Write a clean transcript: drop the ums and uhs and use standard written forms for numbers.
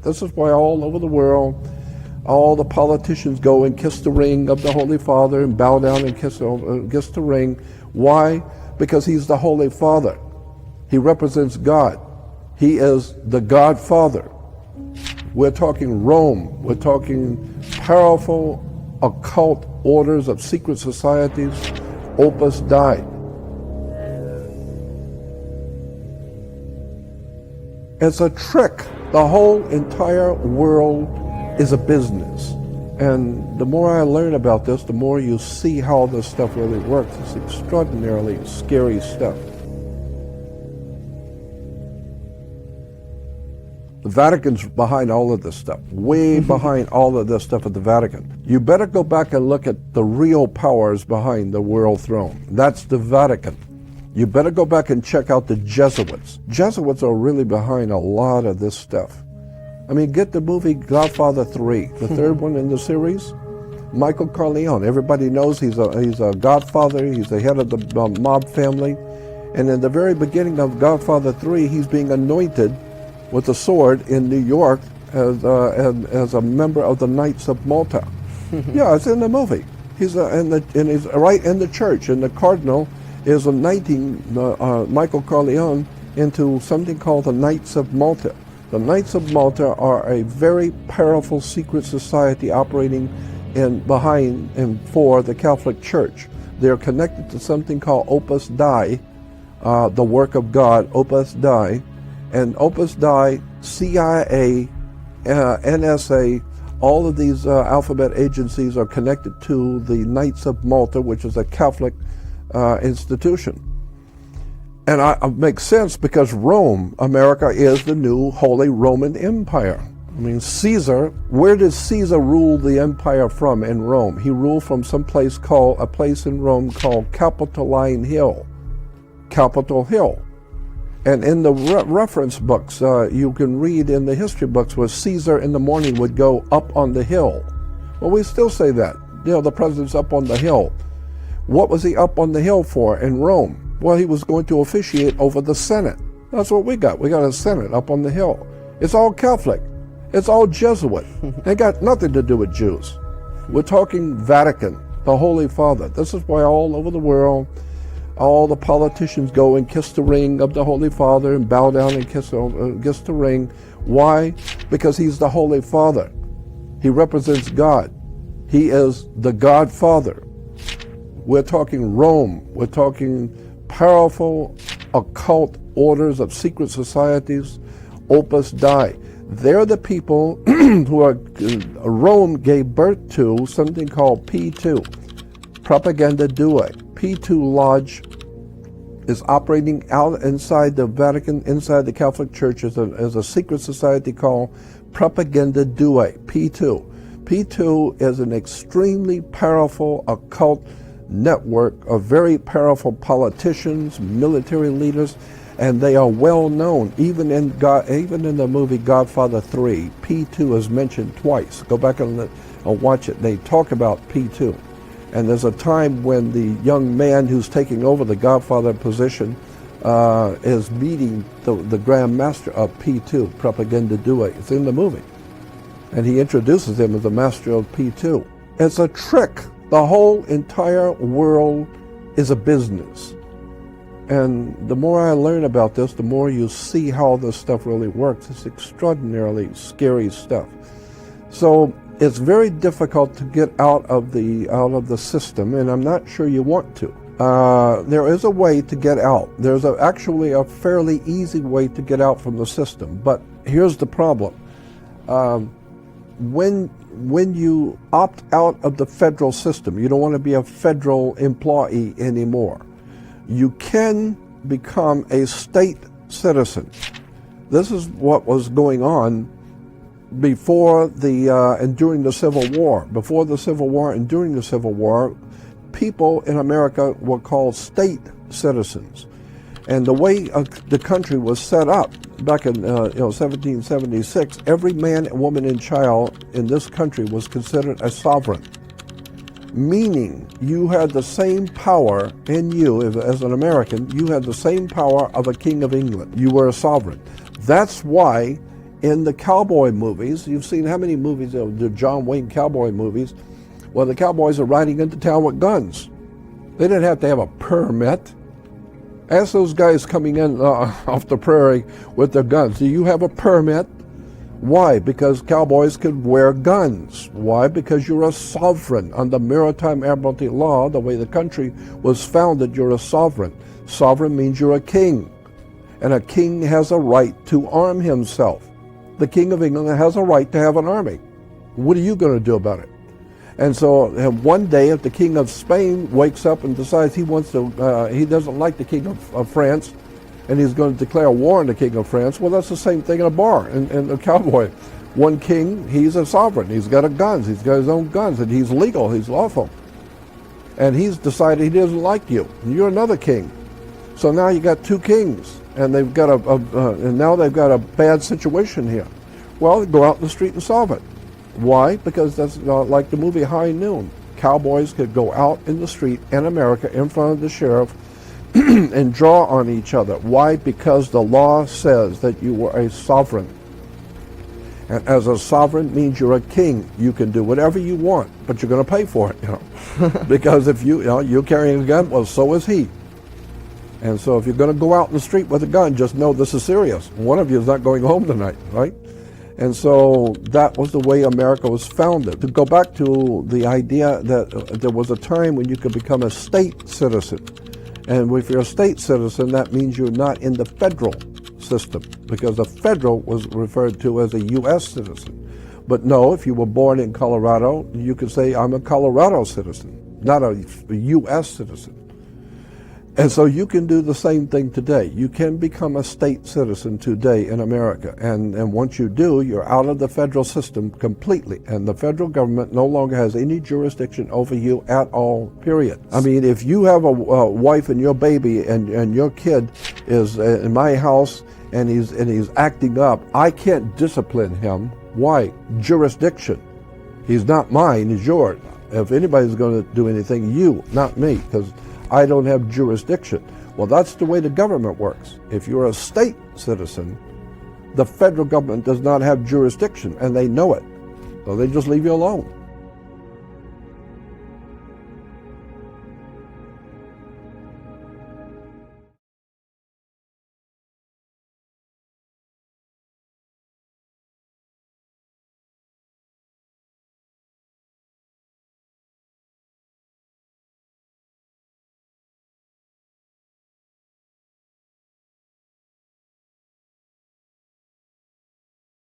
This is why all over the world, all the politicians go and kiss the ring of the Holy Father and bow down and kiss the ring. Why? Because he's the Holy Father. He represents God. He is the Godfather. We're talking Rome. We're talking powerful occult orders of secret societies, Opus Dei. It's a trick. The whole entire world is a business. And the more I learn about this, the more you see how this stuff really works. It's extraordinarily scary stuff. The Vatican's behind all of this stuff, way behind all of this stuff at the Vatican. You better go back and look at the real powers behind the world throne. That's the Vatican. You better go back and check out the Jesuits. Jesuits are really behind a lot of this stuff. I mean, get the movie Godfather 3, the third one in the series. Michael Corleone, everybody knows he's a godfather, he's the head of the mob family. And in the very beginning of Godfather 3, he's being anointed with a sword in New York as a member of the Knights of Malta. Yeah, it's in the movie. He's right in the church, and the cardinal is anointing Michael Corleone into something called the Knights of Malta. The Knights of Malta are a very powerful secret society operating behind and for the Catholic Church. They're connected to something called Opus Dei, the work of God, Opus Dei. And Opus Dei, CIA, NSA, all of these alphabet agencies are connected to the Knights of Malta, which is a Catholic institution. And it makes sense because Rome, America, is the new Holy Roman Empire. I mean, Caesar, where did Caesar rule the empire from in Rome? He ruled from a place in Rome called Capitoline Hill. Capitol Hill. And in the reference books, you can read in the history books where Caesar in the morning would go up on the hill. Well, we still say that. You know, the president's up on the hill. What was he up on the hill for in Rome? Well, he was going to officiate over the Senate. That's what we got. We got a Senate up on the hill. It's all Catholic. It's all Jesuit. It got nothing to do with Jews. We're talking Vatican, the Holy Father. This is why all over the world, all the politicians go and kiss the ring of the Holy Father and bow down and kiss the ring. Why? Because he's the Holy Father. He represents God. He is the Godfather. We're talking Rome. We're talking powerful occult orders of secret societies, Opus Dei. They're the people Rome gave birth to something called P2, Propaganda Due. P2 Lodge is operating out inside the Vatican, inside the Catholic Church, as a secret society called Propaganda Due, P2. P2 is an extremely powerful occult network of very powerful politicians, military leaders, and they are well known. Even in the movie Godfather 3, P2 is mentioned twice. Go back and watch it. They talk about P2. And there's a time when the young man who's taking over the Godfather position is meeting the Grand Master of P2, Propaganda Due. It's in the movie. And he introduces him as the master of P2. It's a trick. The whole entire world is a business. And the more I learn about this, the more you see how this stuff really works. It's extraordinarily scary stuff. So it's very difficult to get out of the system, and I'm not sure you want to. There is a way to get out. There's actually a fairly easy way to get out from the system. But here's the problem. When you opt out of the federal system, you don't want to be a federal employee anymore. You can become a state citizen. This is what was going on before and during the Civil War. Before the Civil War and during the Civil War, people in America were called state citizens. And the way the country was set up back in 1776, every man, woman, and child in this country was considered a sovereign, meaning you had the same power in you, as an American, you had the same power of a king of England. You were a sovereign. That's why In the cowboy movies, you've seen how many movies, the John Wayne cowboy movies, well, the cowboys are riding into town with guns. They didn't have to have a permit. Ask those guys coming in off the prairie with their guns, do you have a permit? Why? Because cowboys could wear guns. Why? Because you're a sovereign. Under maritime admiralty law, the way the country was founded, you're a sovereign. Sovereign means you're a king. And a king has a right to arm himself. The King of England has a right to have an army. What are you going to do about it? And so one day, if the King of Spain wakes up and decides he doesn't like the King of France, and he's going to declare war on the King of France, well, that's the same thing in a bar. And a cowboy, one king, he's a sovereign. He's got guns. He's got his own guns, and he's legal. He's lawful. And he's decided he doesn't like you. And you're another king. So now you got two kings, and they've got and now they've got a bad situation here. Well, go out in the street and solve it. Why? Because that's like the movie High Noon. Cowboys could go out in the street in America in front of the sheriff and draw on each other. Why? Because the law says that you were a sovereign. And as a sovereign means you're a king. You can do whatever you want, but you're going to pay for it, because if you're carrying a gun, well, so is he. And so if you're going to go out in the street with a gun, just know this is serious. One of you is not going home tonight, right? And so that was the way America was founded. To go back to the idea that there was a time when you could become a state citizen. And if you're a state citizen, that means you're not in the federal system, because the federal was referred to as a U.S. citizen. But no, if you were born in Colorado, you could say, I'm a Colorado citizen, not a U.S. citizen. And so you can do the same thing today. You can become a state citizen today in America. And once you do, you're out of the federal system completely. And the federal government no longer has any jurisdiction over you at all, period. I mean, if you have a wife and your baby and your kid is in my house and he's acting up, I can't discipline him. Why? Jurisdiction. He's not mine, he's yours. If anybody's going to do anything, you, not me, because I don't have jurisdiction. Well, that's the way the government works. If you're a state citizen, the federal government does not have jurisdiction, and they know it. So they just leave you alone.